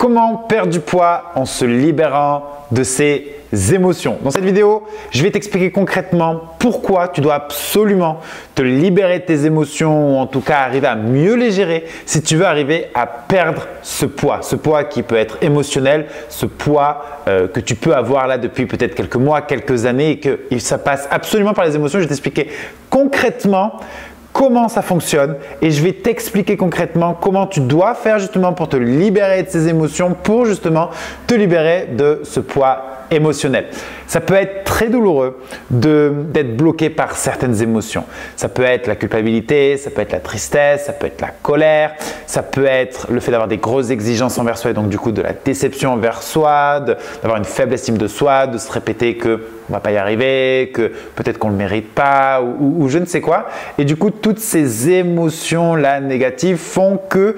Comment perdre du poids en se libérant de ses émotions. Dans cette vidéo, je vais t'expliquer concrètement pourquoi tu dois absolument te libérer de tes émotions ou en tout cas arriver à mieux les gérer si tu veux arriver à perdre ce poids qui peut être émotionnel, ce poids que tu peux avoir là depuis peut-être quelques mois, quelques années et que ça passe absolument par les émotions. Je vais t'expliquer concrètement comment ça fonctionne et je vais t'expliquer concrètement comment tu dois faire justement pour te libérer de ces émotions, pour justement te libérer de ce poids émotionnel. Ça peut être très douloureux d'être bloqué par certaines émotions. Ça peut être la culpabilité, ça peut être la tristesse, ça peut être la colère, ça peut être le fait d'avoir des grosses exigences envers soi et donc du coup de la déception envers soi, d'avoir une faible estime de soi, de se répéter que on va pas y arriver, que peut-être qu'on le mérite pas ou je ne sais quoi. Et du coup, toutes ces émotions-là négatives font que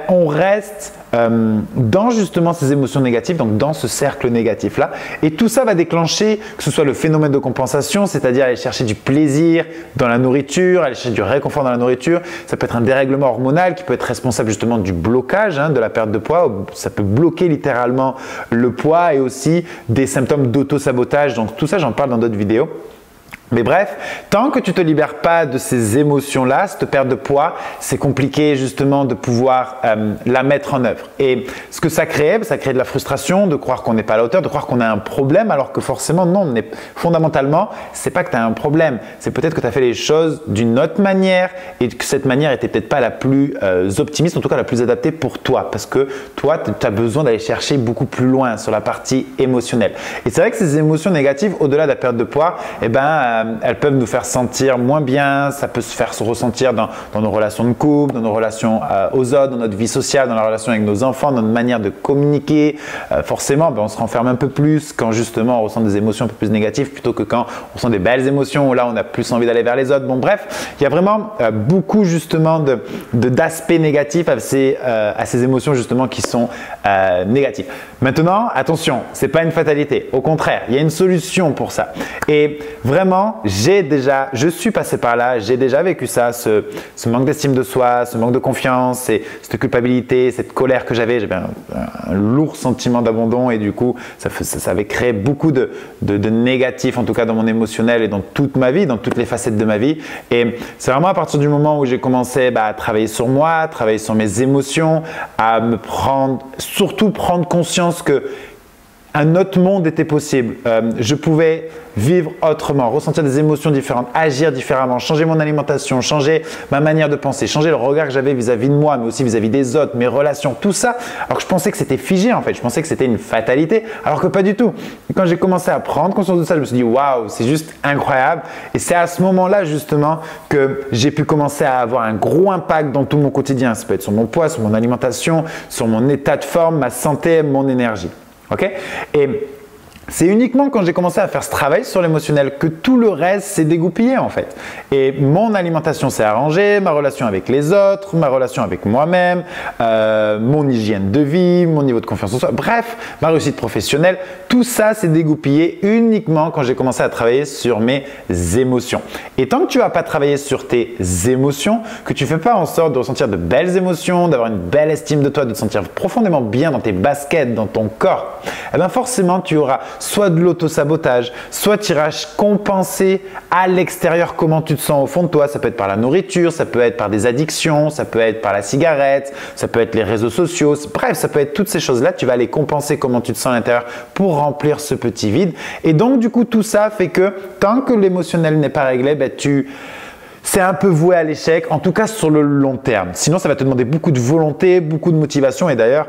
on reste dans justement ces émotions négatives, donc dans ce cercle négatif-là. Et tout ça va déclencher que ce soit le phénomène de compensation, c'est-à-dire aller chercher du plaisir dans la nourriture, aller chercher du réconfort dans la nourriture. Ça peut être un dérèglement hormonal qui peut être responsable justement du blocage, de la perte de poids. Ça peut bloquer littéralement le poids et aussi des symptômes d'auto-sabotage. Donc tout ça, j'en parle dans d'autres vidéos. Mais bref, tant que tu ne te libères pas de ces émotions-là, cette perte de poids, c'est compliqué justement de pouvoir la mettre en œuvre. Et ce que ça crée de la frustration, de croire qu'on n'est pas à la hauteur, de croire qu'on a un problème alors que forcément non, fondamentalement, c'est pas que tu as un problème, c'est peut-être que tu as fait les choses d'une autre manière et que cette manière n'était peut-être pas la plus optimiste, en tout cas la plus adaptée pour toi parce que toi, tu as besoin d'aller chercher beaucoup plus loin sur la partie émotionnelle. Et c'est vrai que ces émotions négatives, au-delà de la perte de poids, elles peuvent nous faire sentir moins bien, ça peut se faire ressentir dans nos relations de couple, dans nos relations aux autres, dans notre vie sociale, dans la relation avec nos enfants, dans notre manière de communiquer. Forcément, on se renferme un peu plus quand justement on ressent des émotions un peu plus négatives plutôt que quand on ressent des belles émotions où là on a plus envie d'aller vers les autres. Bon bref, il y a vraiment beaucoup justement d'aspects négatifs à ces émotions justement qui sont négatives. Maintenant, attention, ce n'est pas une fatalité. Au contraire, il y a une solution pour ça. Et vraiment, je suis passé par là, j'ai déjà vécu ça, ce manque d'estime de soi, ce manque de confiance, et cette culpabilité, cette colère que j'avais un lourd sentiment d'abandon et du coup, ça avait créé beaucoup de négatifs, en tout cas dans mon émotionnel et dans toute ma vie, dans toutes les facettes de ma vie. Et c'est vraiment à partir du moment où j'ai commencé à travailler sur moi, à travailler sur mes émotions, à surtout prendre conscience que un autre monde était possible. Je pouvais vivre autrement, ressentir des émotions différentes, agir différemment, changer mon alimentation, changer ma manière de penser, changer le regard que j'avais vis-à-vis de moi, mais aussi vis-à-vis des autres, mes relations, tout ça. Alors que je pensais que c'était figé en fait, je pensais que c'était une fatalité, alors que pas du tout. Et quand j'ai commencé à prendre conscience de ça, je me suis dit waouh, c'est juste incroyable. Et c'est à ce moment-là justement que j'ai pu commencer à avoir un gros impact dans tout mon quotidien. Ça peut être sur mon poids, sur mon alimentation, sur mon état de forme, ma santé, mon énergie. Ok? Et c'est uniquement quand j'ai commencé à faire ce travail sur l'émotionnel que tout le reste s'est dégoupillé en fait. Et mon alimentation s'est arrangée, ma relation avec les autres, ma relation avec moi-même, mon hygiène de vie, mon niveau de confiance en soi, bref, ma réussite professionnelle, tout ça s'est dégoupillé uniquement quand j'ai commencé à travailler sur mes émotions. Et tant que tu n'as pas travaillé sur tes émotions, que tu ne fais pas en sorte de ressentir de belles émotions, d'avoir une belle estime de toi, de te sentir profondément bien dans tes baskets, dans ton corps, forcément tu auras soit de l'auto-sabotage, soit tu iras compenser à l'extérieur comment tu te sens au fond de toi. Ça peut être par la nourriture, ça peut être par des addictions, ça peut être par la cigarette, ça peut être les réseaux sociaux. Bref, ça peut être toutes ces choses-là. Tu vas aller compenser comment tu te sens à l'intérieur pour remplir ce petit vide. Et donc, du coup, tout ça fait que tant que l'émotionnel n'est pas réglé, c'est un peu voué à l'échec, en tout cas sur le long terme. Sinon, ça va te demander beaucoup de volonté, beaucoup de motivation. Et d'ailleurs,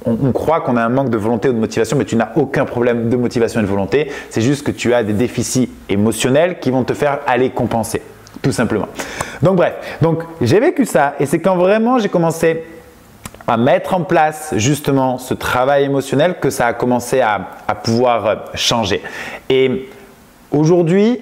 on croit qu'on a un manque de volonté ou de motivation, mais tu n'as aucun problème de motivation et de volonté. C'est juste que tu as des déficits émotionnels qui vont te faire aller compenser, tout simplement. Donc bref, j'ai vécu ça et c'est quand vraiment j'ai commencé à mettre en place justement ce travail émotionnel que ça a commencé à pouvoir changer. Et aujourd'hui,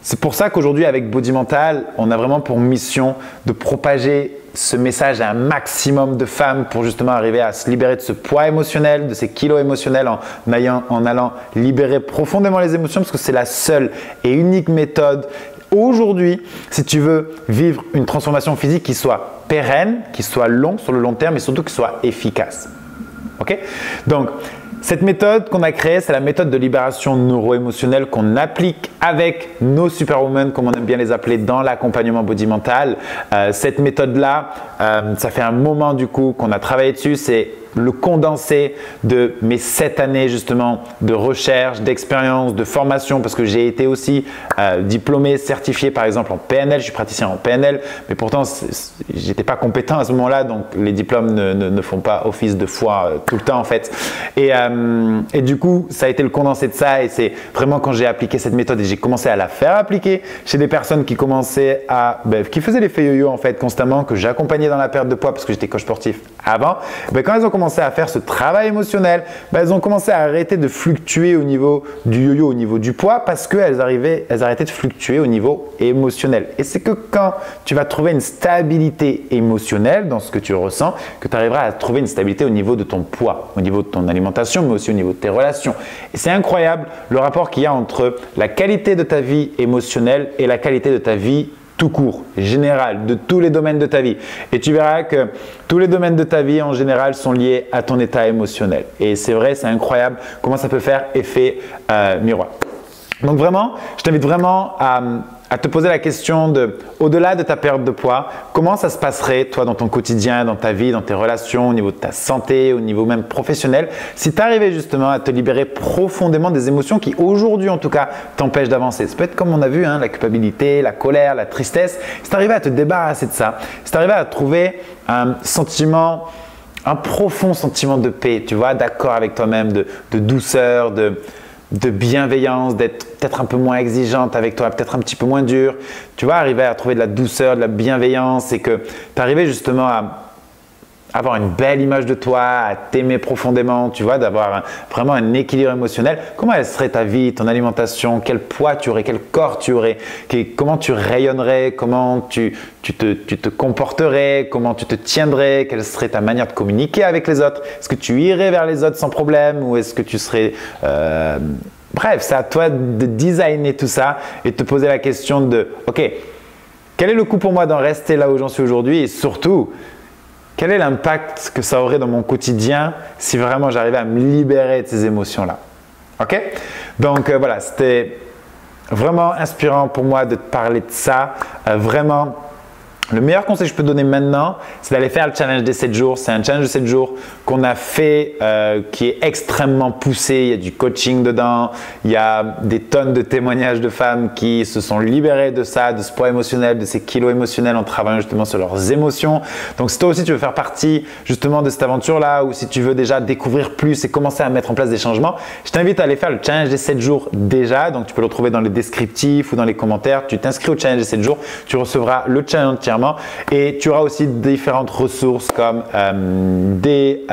c'est pour ça qu'aujourd'hui, avec Body Mental, on a vraiment pour mission de propager ce message à un maximum de femmes pour justement arriver à se libérer de ce poids émotionnel, de ces kilos émotionnels en allant libérer profondément les émotions parce que c'est la seule et unique méthode aujourd'hui si tu veux vivre une transformation physique qui soit pérenne, qui soit longue sur le long terme et surtout qui soit efficace. Ok? Ok? Donc, cette méthode qu'on a créée, c'est la méthode de libération neuro-émotionnelle qu'on applique avec nos superwomen, comme on aime bien les appeler, dans l'accompagnement body mental. Cette méthode-là, ça fait un moment du coup qu'on a travaillé dessus. C'est le condensé de mes 7 années justement de recherche, d'expérience, de formation, parce que j'ai été aussi diplômé, certifié par exemple en PNL, je suis praticien en PNL, mais pourtant j'étais pas compétent à ce moment-là, donc les diplômes ne font pas office de foi tout le temps en fait. Et du coup, ça a été le condensé de ça, et c'est vraiment quand j'ai appliqué cette méthode et j'ai commencé à la faire appliquer chez des personnes qui commençaient à, qui faisaient l'effet yo-yo en fait constamment, que j'accompagnais dans la perte de poids parce que j'étais coach sportif avant, quand elles ont commencé à faire ce travail émotionnel, elles ont commencé à arrêter de fluctuer au niveau du yo-yo, au niveau du poids, parce qu'elles arrêtaient de fluctuer au niveau émotionnel. Et c'est que quand tu vas trouver une stabilité émotionnelle dans ce que tu ressens, que tu arriveras à trouver une stabilité au niveau de ton poids, au niveau de ton alimentation, mais aussi au niveau de tes relations. Et c'est incroyable le rapport qu'il y a entre la qualité de ta vie émotionnelle et la qualité de ta vie tout court, général, de tous les domaines de ta vie. Et tu verras que tous les domaines de ta vie en général sont liés à ton état émotionnel. Et c'est vrai, c'est incroyable comment ça peut faire effet miroir. Donc vraiment, je t'invite vraiment à te poser la question de, au-delà de ta perte de poids, comment ça se passerait toi dans ton quotidien, dans ta vie, dans tes relations, au niveau de ta santé, au niveau même professionnel, si tu arrivais justement à te libérer profondément des émotions qui aujourd'hui en tout cas t'empêchent d'avancer. Ça peut être comme on a vu, la culpabilité, la colère, la tristesse. Si tu arrivais à te débarrasser de ça, si tu arrivais à trouver un sentiment, un profond sentiment de paix, tu vois, d'accord avec toi-même, de douceur, de bienveillance, d'être peut-être un peu moins exigeante avec toi, peut-être un petit peu moins dur. Tu vas arriver à trouver de la douceur, de la bienveillance, et que tu arrivais justement à avoir une belle image de toi, à t'aimer profondément, tu vois, d'avoir vraiment un équilibre émotionnel. Comment elle serait ta vie, ton alimentation, quel poids tu aurais, quel corps tu aurais, comment tu rayonnerais, comment tu te comporterais, comment tu te tiendrais, quelle serait ta manière de communiquer avec les autres. Est-ce que tu irais vers les autres sans problème, ou est-ce que tu serais… Bref, c'est à toi de designer tout ça et de te poser la question de « Ok, quel est le coût pour moi d'en rester là où j'en suis aujourd'hui, et surtout, quel est l'impact que ça aurait dans mon quotidien si vraiment j'arrivais à me libérer de ces émotions-là » Ok? Donc voilà, c'était vraiment inspirant pour moi de te parler de ça. Vraiment, le meilleur conseil que je peux te donner maintenant, c'est d'aller faire le challenge des 7 jours. C'est un challenge de 7 jours qu'on a fait qui est extrêmement poussé. Il y a du coaching dedans, il y a des tonnes de témoignages de femmes qui se sont libérées de ça, de ce poids émotionnel, de ces kilos émotionnels en travaillant justement sur leurs émotions. Donc si toi aussi tu veux faire partie justement de cette aventure-là, ou si tu veux déjà découvrir plus et commencer à mettre en place des changements, je t'invite à aller faire le challenge des 7 jours déjà. Donc tu peux le retrouver dans les descriptifs ou dans les commentaires. Tu t'inscris au challenge des 7 jours, tu recevras le challenge entièrement. Et tu auras aussi différentes ressources comme des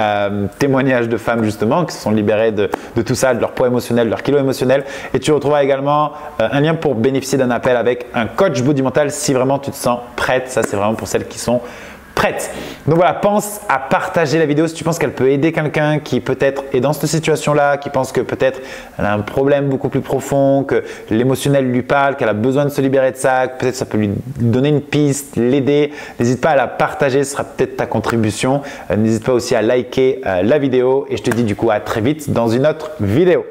témoignages de femmes justement qui se sont libérées de tout ça, de leur poids émotionnel, de leur kilo émotionnel. Et tu retrouveras également un lien pour bénéficier d'un appel avec un coach body mental si vraiment tu te sens prête. Ça, c'est vraiment pour celles qui sont prête. Donc voilà, pense à partager la vidéo si tu penses qu'elle peut aider quelqu'un qui peut-être est dans cette situation-là, qui pense que peut-être elle a un problème beaucoup plus profond, que l'émotionnel lui parle, qu'elle a besoin de se libérer de ça, que peut-être ça peut lui donner une piste, l'aider. N'hésite pas à la partager, ce sera peut-être ta contribution. N'hésite pas aussi à liker la vidéo, et je te dis du coup à très vite dans une autre vidéo.